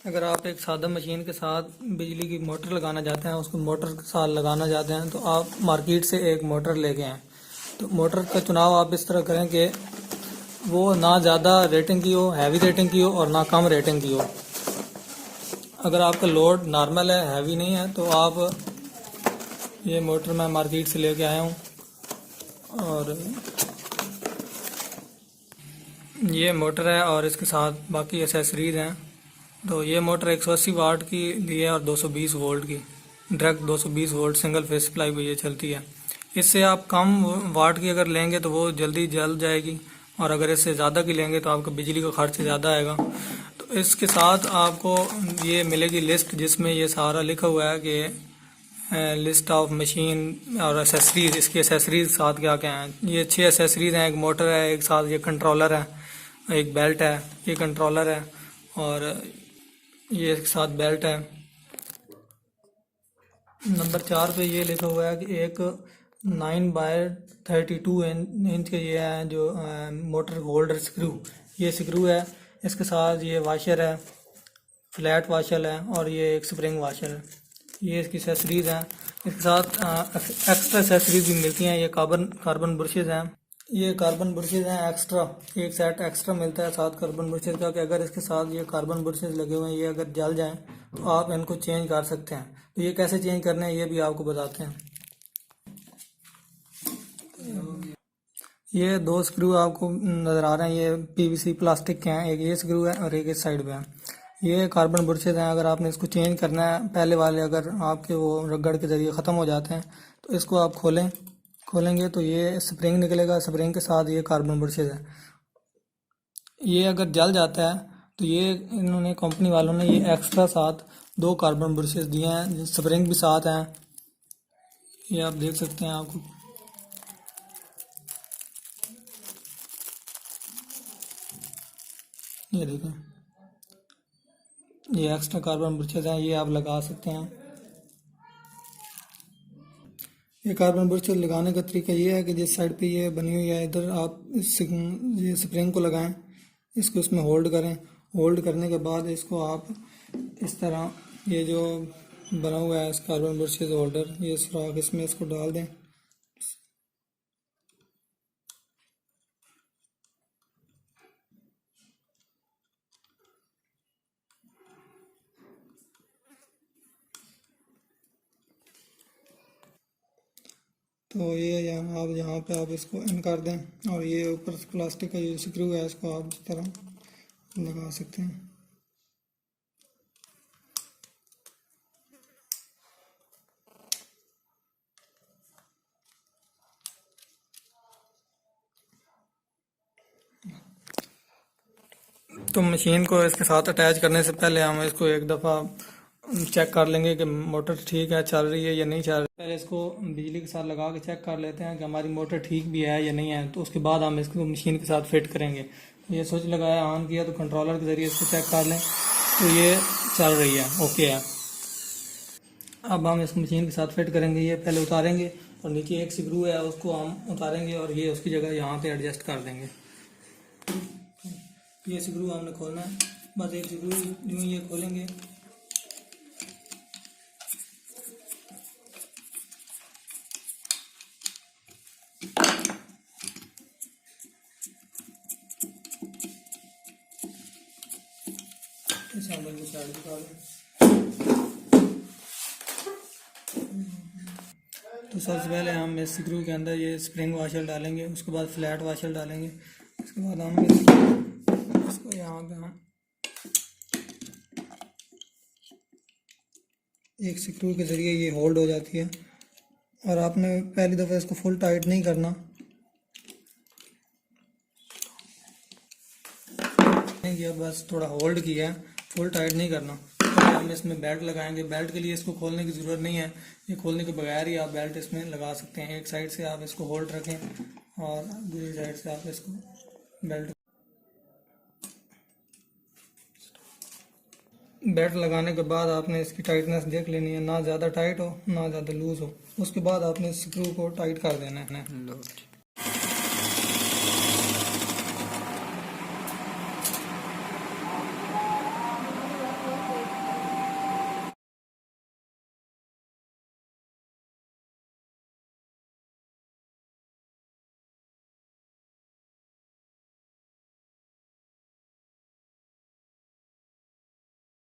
अगर आप एक सादा मशीन के साथ बिजली की मोटर लगाना चाहते हैं, उसको मोटर के साथ लगाना चाहते हैं, तो आप मार्केट से एक मोटर लेके आएँ। तो मोटर का चुनाव आप इस तरह करें कि वो ना ज़्यादा रेटिंग की हो, हैवी रेटिंग की हो, और ना कम रेटिंग की हो। अगर आपका लोड नॉर्मल है, हैवी नहीं है, तो आप ये मोटर मैं मार्केट से लेके आया हूँ। और ये मोटर है और इसके साथ बाकी एसेसरीज हैं। तो ये मोटर 180 वाट की ली है और 220 वोल्ट की, direct 220 volt single phase supply पे ये चलती है। इससे आप कम वाट की अगर लेंगे तो वो जल्दी जल जाएगी, और अगर इससे ज़्यादा की लेंगे तो आपका बिजली का खर्च ज़्यादा आएगा। तो इसके साथ आपको ये मिलेगी लिस्ट, जिसमें ये सारा लिखा हुआ है कि लिस्ट ऑफ मशीन और एसेसरीज, इसकी एसेसरीज साथ क्या क्या हैं। ये 6 एसेसरीज हैं, एक मोटर है, एक साथ ये कंट्रोलर है, एक बेल्ट है, ये कंट्रोलर है, और ये एक साथ बेल्ट है। नंबर 4 पे ये लिखा हुआ है कि एक 9 बाय 32 इंच के ये है जो मोटर होल्डर स्क्रू, ये स्क्रू है। इसके साथ ये वाशर है, फ्लैट वाशर है, और ये एक स्प्रिंग वाशर है। ये इसकी एसेसरीज हैं। इसके साथ एक्स्ट्रा एसेसरीज भी मिलती हैं। ये कार्बन ब्रशेज हैं, ये कार्बन ब्रशेज हैं एक्स्ट्रा, एक सेट एक्स्ट्रा मिलता है साथ कार्बन ब्रशेज का, कि अगर इसके साथ ये कार्बन ब्रशेज लगे हुए हैं, ये अगर जल जाएं तो आप इनको चेंज कर सकते हैं। तो ये कैसे चेंज करने हैं ये भी आपको बताते हैं। ये 2 स्क्रू आपको नज़र आ रहे हैं, ये पीवीसी प्लास्टिक के हैं, एक ये स्क्रू है और एक इस साइड पे है। ये कार्बन ब्रशेज हैं। अगर आपने इसको चेंज करना है, पहले वाले अगर आपके वो रगड़ के ज़रिए ख़त्म हो जाते हैं, तो इसको आप खोलेंगे तो ये स्प्रिंग निकलेगा, स्प्रिंग के साथ ये कार्बन ब्रशेज है। ये अगर जल जाता है तो ये इन्होंने कंपनी वालों ने ये एक्स्ट्रा साथ 2 कार्बन ब्रशेज दिए हैं, स्प्रिंग भी साथ हैं। ये आप देख सकते हैं, आपको ये देखें, ये एक्स्ट्रा कार्बन ब्रशेज हैं, ये आप लगा सकते हैं। ये कार्बन ब्रशेज लगाने का तरीका ये है कि जिस साइड पे ये बनी हुई है, इधर आप ये स्प्रिंग को लगाएं, इसको इसमें होल्ड करें। होल्ड करने के बाद इसको आप इस तरह, ये जो बना हुआ है इस कार्बन ब्रशेज होल्डर, ये सुराख, इसमें इसको डाल दें। तो ये यहाँ आप यहाँ पे आप इसको इन कर दें, और ये ऊपर प्लास्टिक का जो स्क्रू है इसको आप इस तरह लगा सकते हैं। तो मशीन को इसके साथ अटैच करने से पहले हम इसको एक दफ़ा चेक कर लेंगे कि मोटर ठीक है, चल रही है या नहीं चल रही है। पहले इसको बिजली के साथ लगा के चेक कर लेते हैं कि हमारी मोटर ठीक भी है या नहीं है, तो उसके बाद हम इसको मशीन के साथ फिट करेंगे। ये स्विच लगाया, ऑन किया, तो कंट्रोलर के ज़रिए इसको चेक कर लें तो ये चल रही है, ओके है। अब हम इसको मशीन के साथ फिट करेंगे। ये पहले उतारेंगे और नीचे एक स्क्रू है उसको हम उतारेंगे, और ये उसकी जगह यहाँ पे एडजस्ट कर देंगे। ये स्क्रू हमने खोलना है, बस एक स्क्रू यूँ ये खोलेंगे, इस हैंडल को साइड दिखा दें। तो सबसे पहले हम इस स्क्रू के अंदर ये स्प्रिंग वाशर डालेंगे, उसके बाद फ्लैट वाशर डालेंगे, उसके बाद हम इसको यहाँ पे हम एक स्क्रू के ज़रिए ये होल्ड हो जाती है। और आपने पहली दफ़ा इसको फुल टाइट नहीं करना, किया बस थोड़ा होल्ड किया है, फुल टाइट नहीं करना। तो हम इसमें बेल्ट लगाएंगे। बेल्ट के लिए इसको खोलने की ज़रूरत नहीं है, ये खोलने के बगैर ही आप बेल्ट इसमें लगा सकते हैं। एक साइड से आप इसको होल्ड रखें और दूसरी साइड से आप इसको बेल्ट लगाने के बाद आपने इसकी टाइटनेस देख लेनी है, ना ज़्यादा टाइट हो ना ज़्यादा लूज़ हो। उसके बाद आपने स्क्रू को टाइट कर देना है।